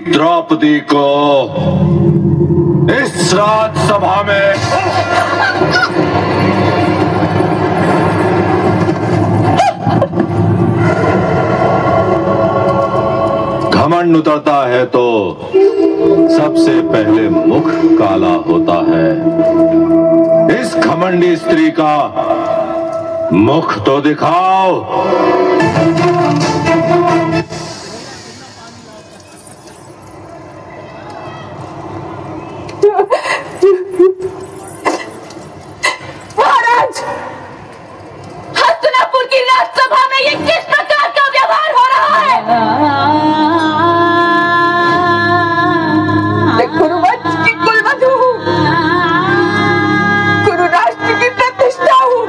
द्रौपदी को इस राजसभा में घमंड उतरता है तो सबसे पहले मुख काला होता है। इस घमंडी स्त्री का मुख तो दिखाओ। महाराज, हस्तिनापुर की राजसभा में ये किस प्रकार का व्यवहार हो रहा है? मैं कुरुवंश की कुलवधू हूँ, कुरु राष्ट्र की प्रतिष्ठा हूँ।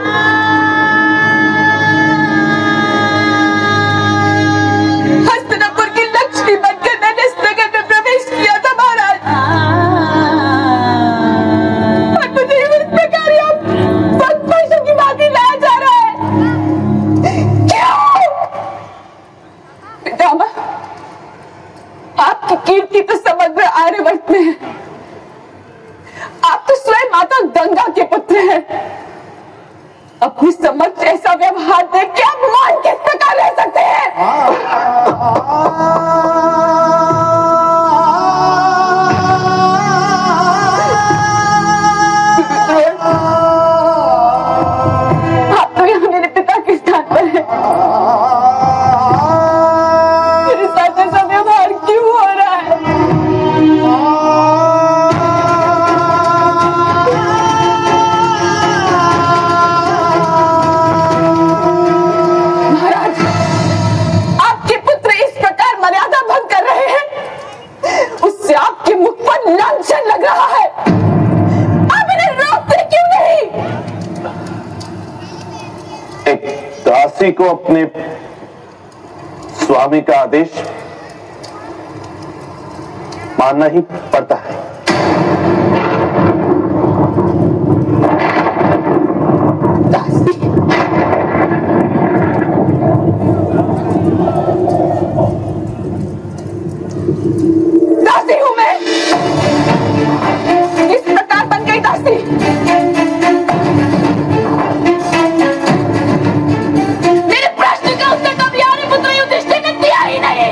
हस्तिनापुर की लक्ष्मी बनकर मैंने इस नगर में प्रवेश किया था महाराज। आपकी कीर्ति तो समग्र आर्यवर्त में है। आप तो स्वयं माता गंगा के पुत्र हैं। अपनी समक्ष ऐसा व्यवहार देख के आप मान किस प्रकार रह सकते हैं? आप तो यहाँ मेरे पिता के स्थान पर हैं। मेरे साथ ऐसा व्यवहार क्यों हो रहा है? महाराज, आपके पुत्र इस प्रकार मर्यादा भंग कर रहे हैं, उससे आपके मुख पर लांछन लग रहा है। आप इन्हें रोकते क्यों नहीं? एक दासी को अपने स्वामी का आदेश मानना ही पड़ता है। दासी? दासी हूं मैं? इस प्रकार बन गई दासी? मेरे प्रश्न का उत्तर कभी आर्यपुत्र युधिष्ठिर ने दिया ही नहीं।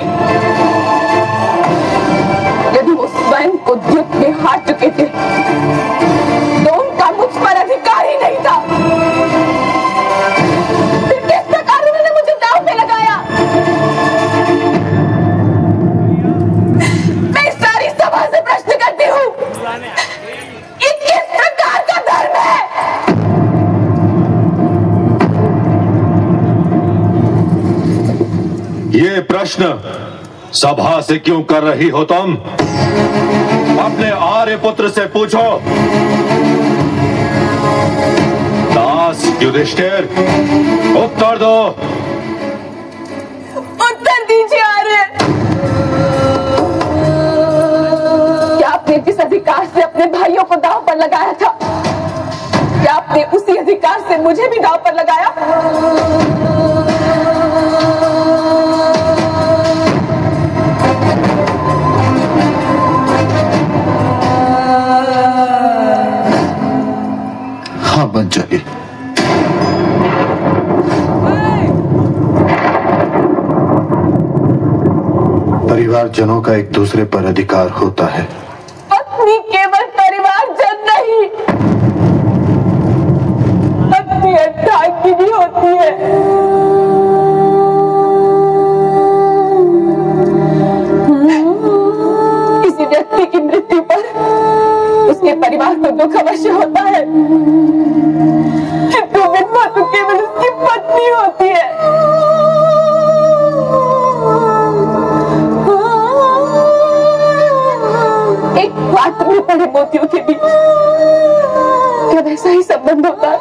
यदि वो स्वयं को युद्ध में हार चुके थे तो उनका मुझ पर अधिकार ही नहीं था। फिर किस प्रकार उन्होंने मुझे दांव पे लगाया? मैं इस सारी सभा से प्रश्न करती हूँ, ये किस प्रकार का धर्म है? ये प्रश्न सभा से क्यों कर रही हो तुम? अपने आर्यपुत्र से पूछो। दास युधिष्ठिर, उत्तर दो। उत्तर दीजिए आर्य। क्या आपने जिस अधिकार से अपने भाइयों को दांव पर लगाया था, क्या क्या आपने उसी अधिकार से मुझे भी दांव पर लगाया? हाँ मंजरी, परिवारजनों का एक दूसरे पर अधिकार होता है। पत्नी केवल परिवारजन नहीं, पत्नी अर्धांगिनी होती है। किसी व्यक्ति की मृत्यु पर उसके परिवार को दुख अवश्य होता है, किंतु विधवा तो केवल उसकी पत्नी होती है। एक पात्र में पड़े मोतियों के बीच क्या वैसा ही संबंध होता है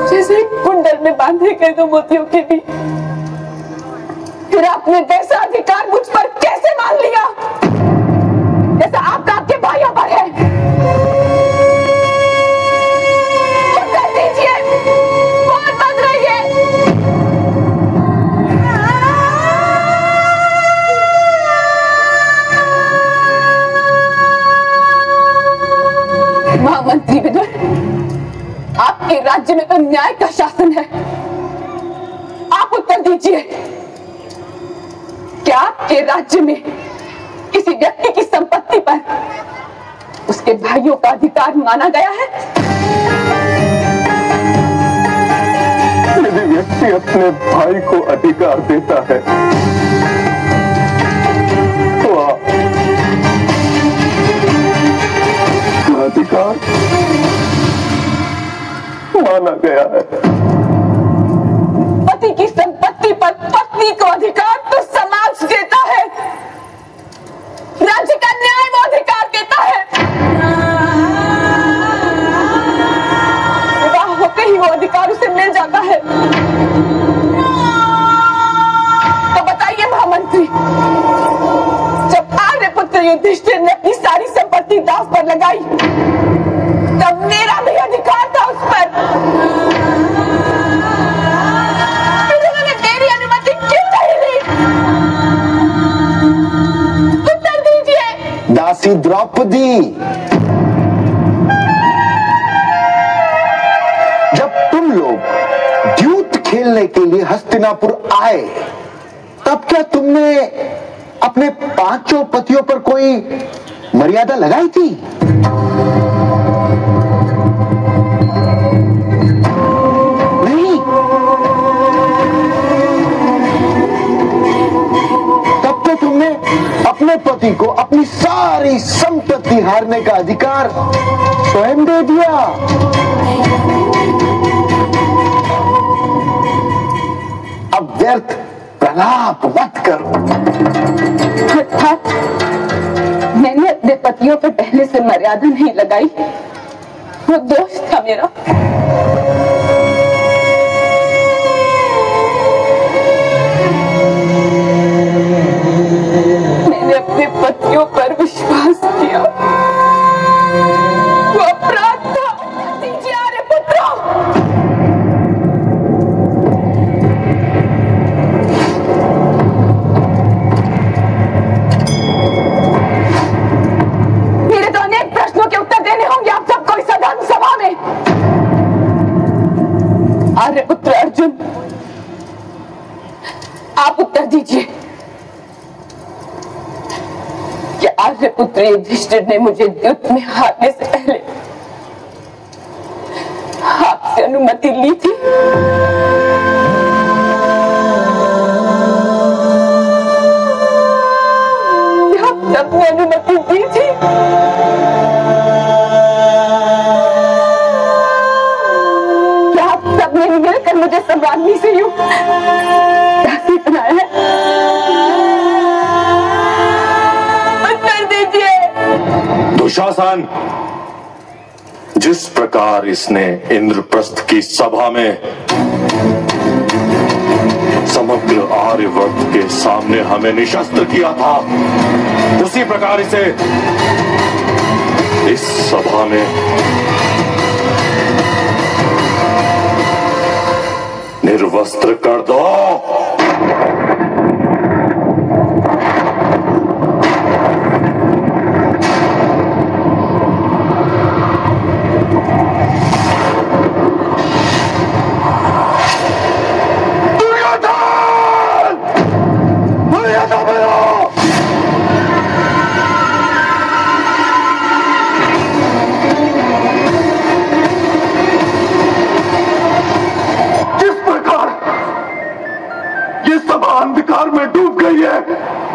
जैसे एक कुंडल में बांधे गए दो मोतियों के बीच? फिर आपने वैसा अधिकार मुझ पर कैसे मान लिया जैसा आपका आपके भाइयों पर है? उत्तर दीजिए, बोल बंद रहिए। महामंत्री विदुर, आपके राज्य में तो न्याय का शासन है। आप उत्तर दीजिए, क्या आपके राज्य में किसी व्यक्ति की संपत्ति पर उसके भाइयों का अधिकार माना गया है? यदि व्यक्ति अपने भाई को अधिकार देता है तो अधिकार माना गया है। पति की संपत्ति पर पत्नी को अधिकार तो समाज देता है, राज्य का न्याय वो अधिकार देता है। विवाह होते ही वो अधिकार उसे मिल जाता है। तो बताइए महामंत्री, जब आर्यपुत्र युधिष्ठिर ने अपनी सारी संपत्ति दांव पर लगाई तब मेरा भी अधिकार था उस पर। उन्होंने मेरी अनुमति क्यों नहीं ली? उत्तर दीजिए। दासी द्रौपदी, जब तुम लोग द्यूत खेलने के लिए हस्तिनापुर आए तब क्या तुमने अपने पांचों पतियों पर कोई मर्यादा लगाई थी? नहीं। तब तो तुमने अपने पति को अपनी सारी संपत्ति हारने का अधिकार स्वयं दे दिया। अब व्यर्थ प्रलाप मत करो। अर्थात मैंने अपने पतियों पर पहले से मर्यादा नहीं लगाई, वो दोष था मेरा। मैंने अपने पतियों पर विश्वास किया, वो अपराध था। दीजिए आर्यपुत्रों। मेरे तो अनेक प्रश्नों के उत्तर देने होंगे आप सबको इस सदन सभा में। आर्यपुत्र अर्जुन, आप उत्तर दीजिए, क्या आर्यपुत्र युधिष्ठिर ने मुझे युद्ध में हारने से पहले आपसे अनुमति ली थी? क्या आप सबने अनुमति दी थी? क्या आप सबने मिलकर मुझे संवादनी से यूं दासी बनाया है? उत्तर दीजिए। दुशासन, जिस प्रकार इसने इंद्रप्रस्थ की सभा में समग्र आर्यवर्त के सामने हमें निशस्त्र किया था, उसी प्रकार इसे इस सभा में निर्वस्त्र कर दो। अंधकार में डूब गई है,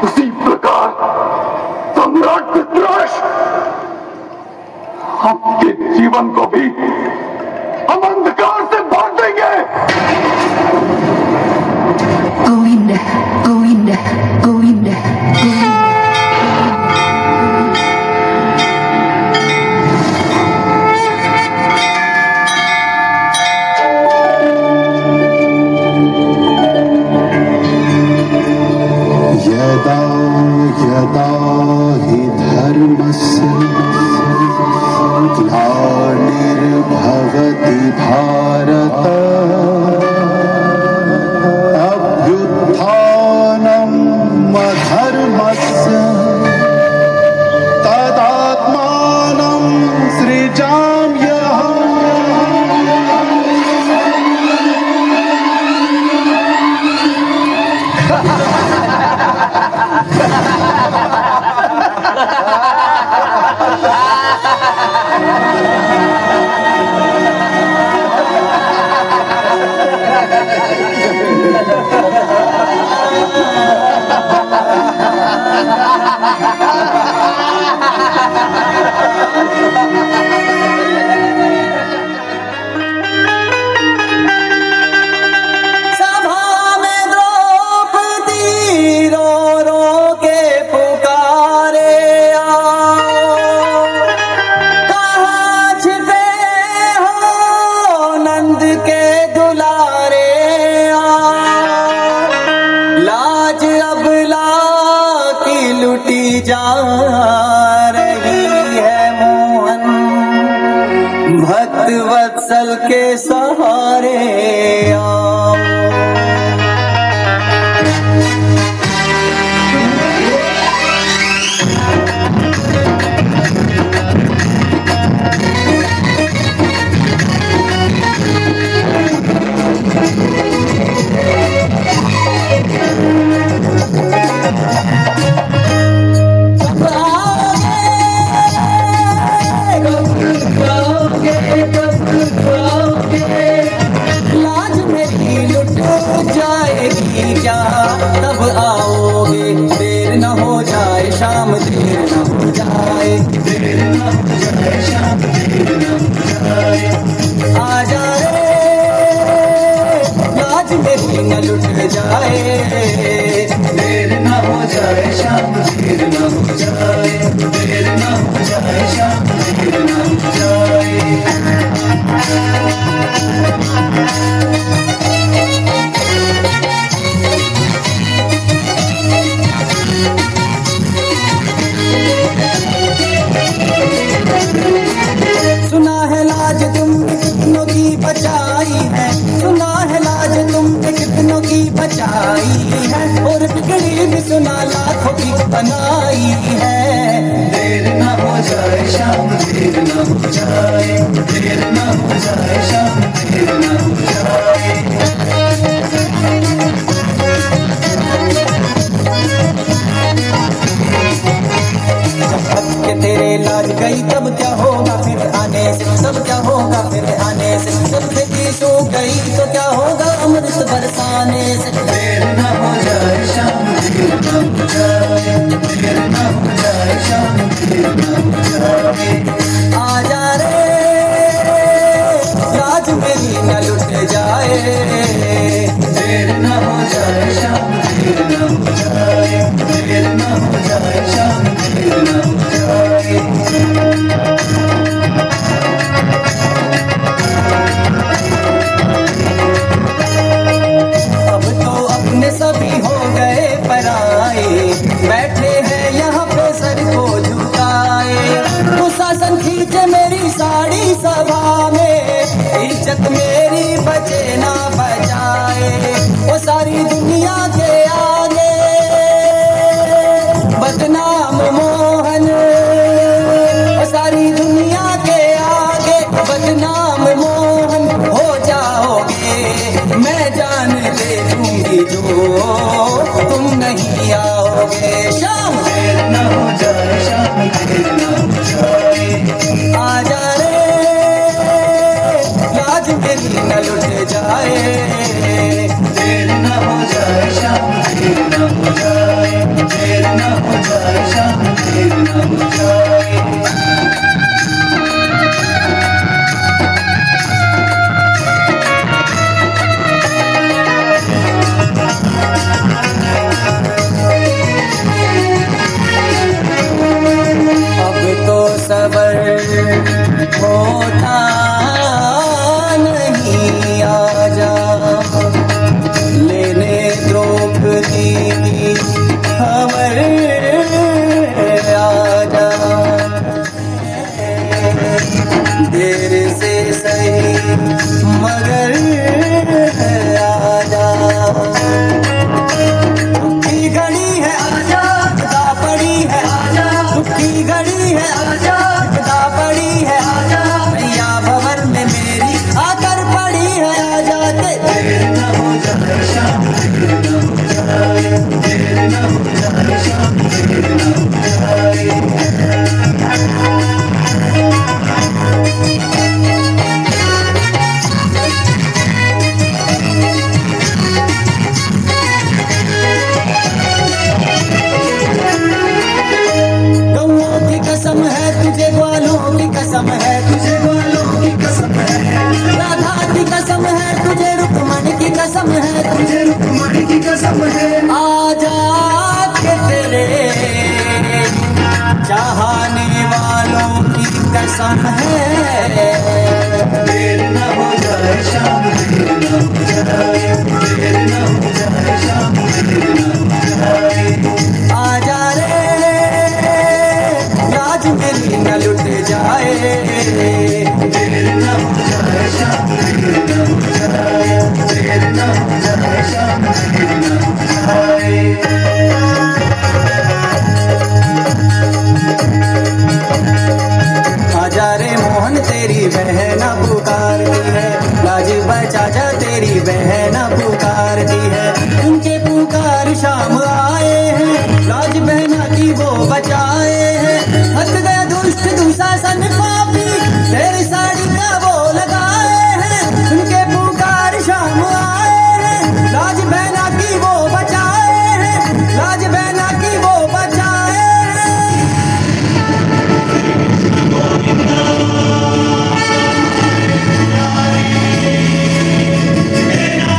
उसी प्रकार सम्राट धृतराष्ट्र आपके जीवन को भी हम अंधकार से भर देंगे। गोविंद गोविंद गोविंद गोविंद। यदा यदा हि धर्मस्य ग्लानिर्भवति भारत अभ्युत्थानम् अधर्मस्य तदात्मानं सृजाम्यहम्। जा रही है मोहन भक्त वत्सल के सहारे आओ। तब आओगे देर न हो जाए शाम देर न हो जाए, देर न हो जाए शाम देर न हो जाए। आ जा रे लाज मेरी न लुट जाए, देर न हो जाए शाम देर न हो जाए, देर न हो जाए शाम देर न हो जाए। सुना है लाज तुम कितनों की बचाई है, सुना है लाज तुम कितनों की बचाई है, और बिगड़ी भी सुना लाखों की बनाई है। देर न हो जाए शाम देर न हो जाए, देर न हो जाए शाम देर न हो जाए। के तेरे लाज गई तब क्या होगा फिर आने से, तब क्या होगा फिर आने से, जब खेती सो गई तो क्या होगा अमृत बरसाने से। देर न हो जाए शाम देर न हो जाए, देर न हो जाए शाम देर न हो जाए। आ जा रे लाज मेरी न लुट जाए, देर न हो जाए शाम देर न हो जाए, देर न हो जाए शाम देर न हो जाए। अब तो अपने सभी हो गए पराए, बैठे हैं यहाँ पे सर को झुकाए। दुशासन खींचे मेरी साड़ी सभा में, इज्जत मेरी बचे ना बचाए। जाए, देर न हो जाए शाम, देर न हो जाए, देर न हो जाए शाम, देर न हो जाए। सबर होता नहीं, आजा लेने द्रौपदी की खबर, आजा देर से सही मगर आजा, दुखी घड़ी है आजा, खुदा पड़ी है आजा, दुखी घड़ी है आजा, पड़ी है आजा, मैया भवन में मेरी आकर पड़ी है आजा, देर न हो जाए शाम, देर न हो जाए, देर न हो जाए शाम, देर न हो जाए। गौओं की कसम है तुझे, ग्वालों की कसम है तुझे, ग्वालों की कसम है, राधा की कसम है तुझे, रुक्मणी की कसम है तुझे, रुक्मणी की कसम है, आजा के तेरे चाहने वालों की कसम है, देर न हो जाए शाम, देर न हो जाए, देर न हो जाए शाम, देर न हो जाए, आजा रे राज मेरी न लुट जाए, देर न हो जाए शाम, देर न हो जाए, देर न हो जाए शाम, देर न हो जाए। आजा रे मोहन तेरी बहन पुकारती है, लाज बचा जा तेरी बहन पुकारती है, उनके पुकार शाम आए हैं, लाज बहना की वो बचाए हैं, हट गया दुष्ट दुशासन पापी, तेरी साड़ी का वो लगाए हैं, उनके पुकार शाम आए हैं, लाज बहना की वो बचाए हैं, लाज बहना की वो बचाए हैं। तेरा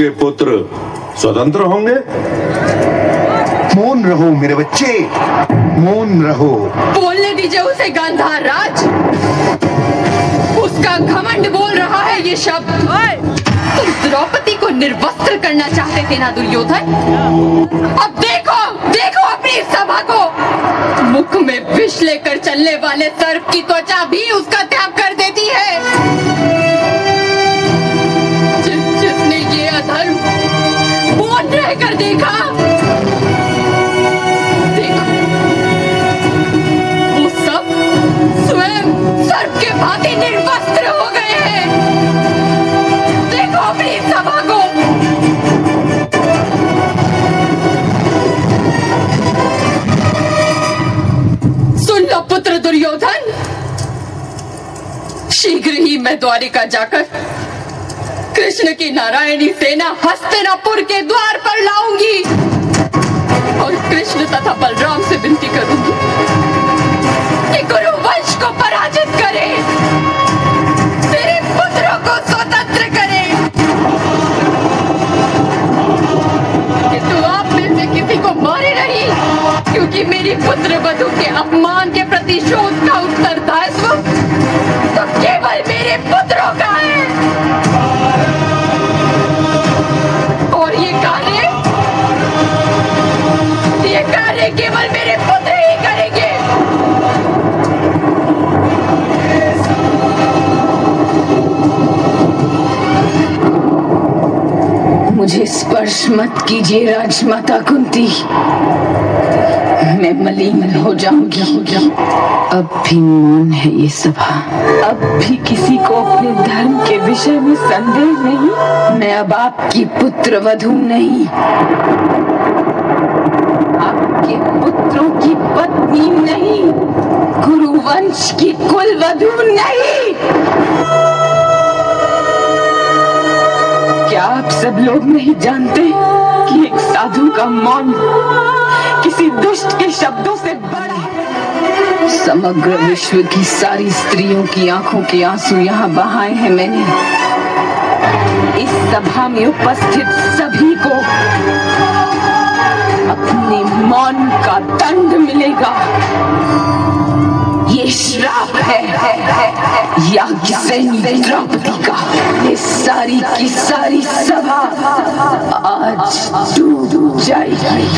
आपके पुत्र स्वतंत्र होंगे? मौन रहो मेरे बच्चे, मौन रहो। बोलने दीजिए उसे गांधार राज। उसका घमंड बोल रहा है ये शब्द। तुम द्रौपदी को निर्वस्त्र करना चाहते थे ना दुर्योधन? अब देखो देखो अपनी सभा को। मुख में विष लेकर चलने वाले सर्प की त्वचा भी उसका त्याग कर देती है। जिसने ये अधर्म मौन रहकर देखा, सर्प के भांति निर्वस्त्र हो गए हैं। देखो अपनी सभा को। सुन लो पुत्र दुर्योधन, शीघ्र ही मैं द्वारिका जाकर कृष्ण की नारायणी सेना हस्तिनापुर के द्वार पर लाऊंगी और कृष्ण तथा बलराम से विनती करूंगी कि गुरु वंश को पराजित करे, मेरे पुत्रों को स्वतंत्र करे। किंतु आप में से किसी को मारे नहीं, क्योंकि मेरी पुत्र वधू के अपमान के प्रतिशोध का उत्तरदायित्व तो केवल मेरे पुत्रों का है। और ये कार्य केवल मेरे पुत्र ही करेंगे। मुझे स्पर्श मत कीजिए राजमाता कुंती, मैं मलिन हो जाऊंगी। अब भी मौन है ये सभा। अब भी किसी को अपने धर्म के विषय में संदेह नहीं। मैं अब आपकी पुत्र वधू नहीं, आपके पुत्रों की पत्नी नहीं, गुरुवंश की कुल वधू नहीं। क्या आप सब लोग नहीं जानते कि एक साधु का मौन किसी दुष्ट के शब्दों से बड़ा? समग्र विश्व की सारी स्त्रियों की आंखों के आंसू यहाँ बहाए हैं मैंने। इस सभा में उपस्थित सभी को अपने मौन का दंड मिलेगा। ये श्राप है याज्ञसेनी द्रौपदी का। ये सारी की सारी सभा आज डूब जाएगी।